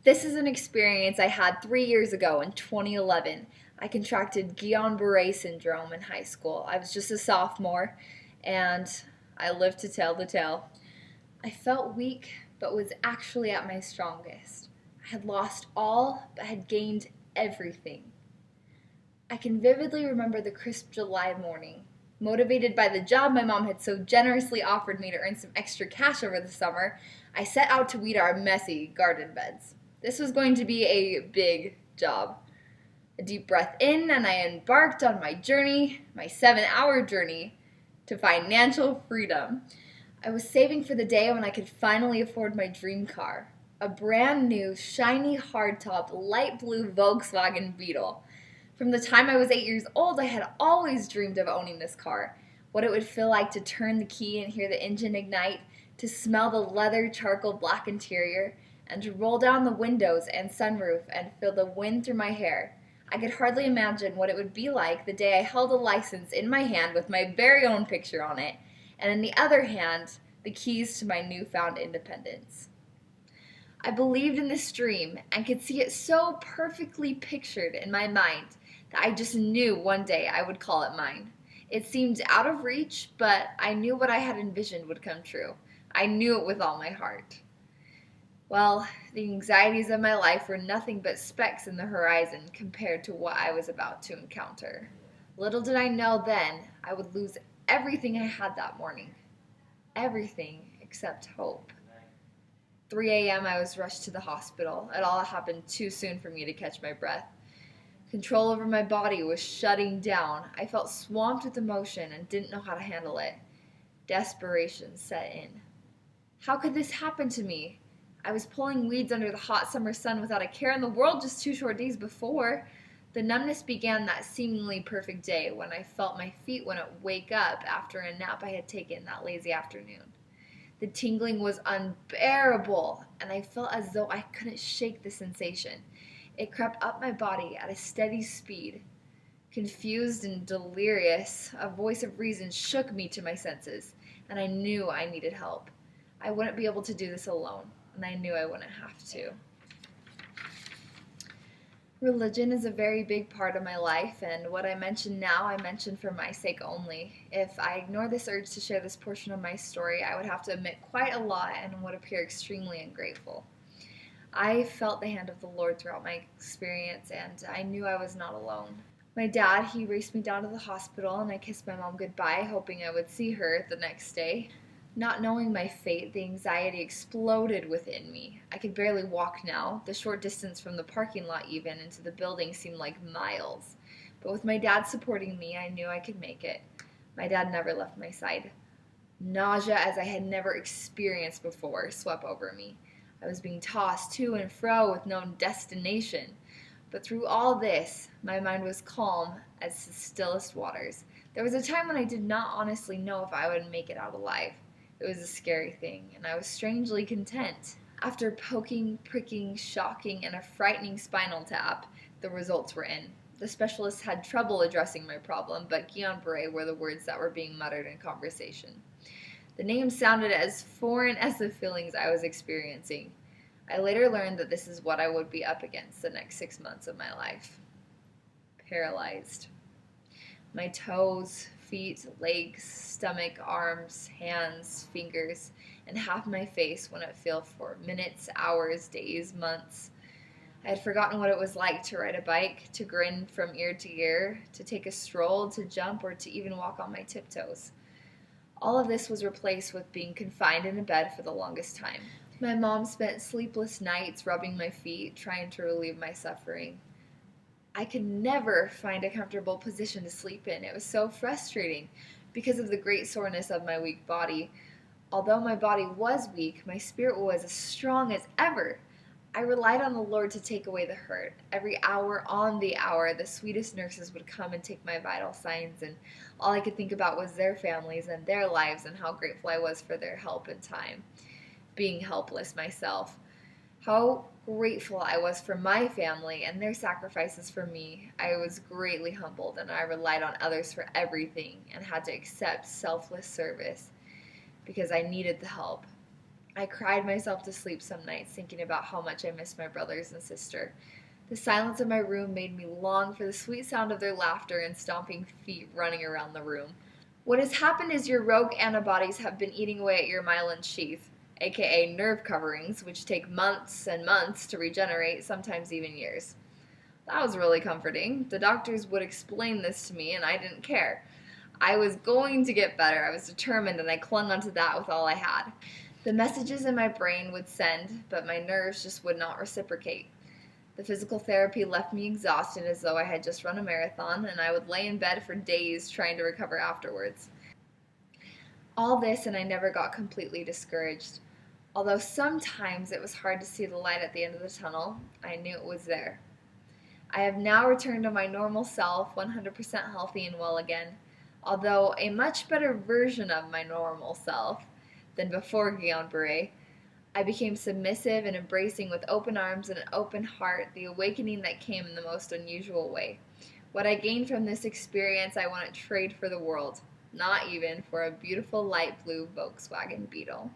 This is an experience I had 3 years ago in 2011. I contracted Guillain-Barré syndrome in high school. I was just a sophomore, and I lived to tell the tale. I felt weak, but was actually at my strongest. I had lost all, but had gained everything. I can vividly remember the crisp July morning. Motivated by the job my mom had so generously offered me to earn some extra cash over the summer, I set out to weed our messy garden beds. This was going to be a big job. A deep breath in, and I embarked on my journey, my 7-hour journey, to financial freedom. I was saving for the day when I could finally afford my dream car, a brand new, shiny, hardtop, light blue Volkswagen Beetle. From the time I was 8 years old, I had always dreamed of owning this car. What it would feel like to turn the key and hear the engine ignite, to smell the leather charcoal black interior, and to roll down the windows and sunroof and feel the wind through my hair. I could hardly imagine what it would be like the day I held a license in my hand with my very own picture on it, and in the other hand, the keys to my newfound independence. I believed in this dream and could see it so perfectly pictured in my mind that I just knew one day I would call it mine. It seemed out of reach, but I knew what I had envisioned would come true. I knew it with all my heart. Well, the anxieties of my life were nothing but specks in the horizon compared to what I was about to encounter. Little did I know then I would lose everything I had that morning. Everything except hope. 3 a.m. I was rushed to the hospital. It all happened too soon for me to catch my breath. Control over my body was shutting down. I felt swamped with emotion and didn't know how to handle it. Desperation set in. How could this happen to me? I was pulling weeds under the hot summer sun without a care in the world just 2 short days before. The numbness began that seemingly perfect day when I felt my feet wouldn't wake up after a nap I had taken that lazy afternoon. The tingling was unbearable, and I felt as though I couldn't shake the sensation. It crept up my body at a steady speed. Confused and delirious, a voice of reason shook me to my senses, and I knew I needed help. I wouldn't be able to do this alone, and I knew I wouldn't have to. Religion is a very big part of my life, and what I mention now, I mention for my sake only. If I ignore this urge to share this portion of my story, I would have to admit quite a lot and would appear extremely ungrateful. I felt the hand of the Lord throughout my experience, and I knew I was not alone. My dad, he raced me down to the hospital, and I kissed my mom goodbye, hoping I would see her the next day. Not knowing my fate, the anxiety exploded within me. I could barely walk now. The short distance from the parking lot even into the building seemed like miles. But with my dad supporting me, I knew I could make it. My dad never left my side. Nausea, as I had never experienced before, swept over me. I was being tossed to and fro with no destination. But through all this, my mind was calm as the stillest waters. There was a time when I did not honestly know if I would make it out alive. It was a scary thing, and I was strangely content. After poking, pricking, shocking, and a frightening spinal tap, the results were in. The specialists had trouble addressing my problem, but Guillain-Barré were the words that were being muttered in conversation. The name sounded as foreign as the feelings I was experiencing. I later learned that this is what I would be up against the next 6 months of my life. Paralyzed. My toes, feet, legs, stomach, arms, hands, fingers, and half my face wouldn't feel for minutes, hours, days, months. I had forgotten what it was like to ride a bike, to grin from ear to ear, to take a stroll, to jump, or to even walk on my tiptoes. All of this was replaced with being confined in a bed for the longest time. My mom spent sleepless nights rubbing my feet, trying to relieve my suffering. I could never find a comfortable position to sleep in. It was so frustrating because of the great soreness of my weak body. Although my body was weak, my spirit was as strong as ever. I relied on the Lord to take away the hurt. Every hour on the hour, the sweetest nurses would come and take my vital signs, and all I could think about was their families and their lives and how grateful I was for their help and time. Being helpless myself. How grateful I was for my family and their sacrifices for me. I was greatly humbled, and I relied on others for everything and had to accept selfless service because I needed the help. I cried myself to sleep some nights thinking about how much I missed my brothers and sister. The silence of my room made me long for the sweet sound of their laughter and stomping feet running around the room. What has happened is your rogue antibodies have been eating away at your myelin sheath, aka nerve coverings, which take months and months to regenerate, sometimes even years. That was really comforting. The doctors would explain this to me, and I didn't care. I was going to get better. I was determined, and I clung onto that with all I had. The messages in my brain would send, but my nerves just would not reciprocate. The physical therapy left me exhausted as though I had just run a marathon, and I would lay in bed for days trying to recover afterwards. All this, and I never got completely discouraged. Although sometimes it was hard to see the light at the end of the tunnel, I knew it was there. I have now returned to my normal self, 100% healthy and well again, although a much better version of my normal self than before Guillain-Barré. I became submissive and embracing with open arms and an open heart the awakening that came in the most unusual way. What I gained from this experience I wouldn't trade for the world, not even for a beautiful light blue Volkswagen Beetle.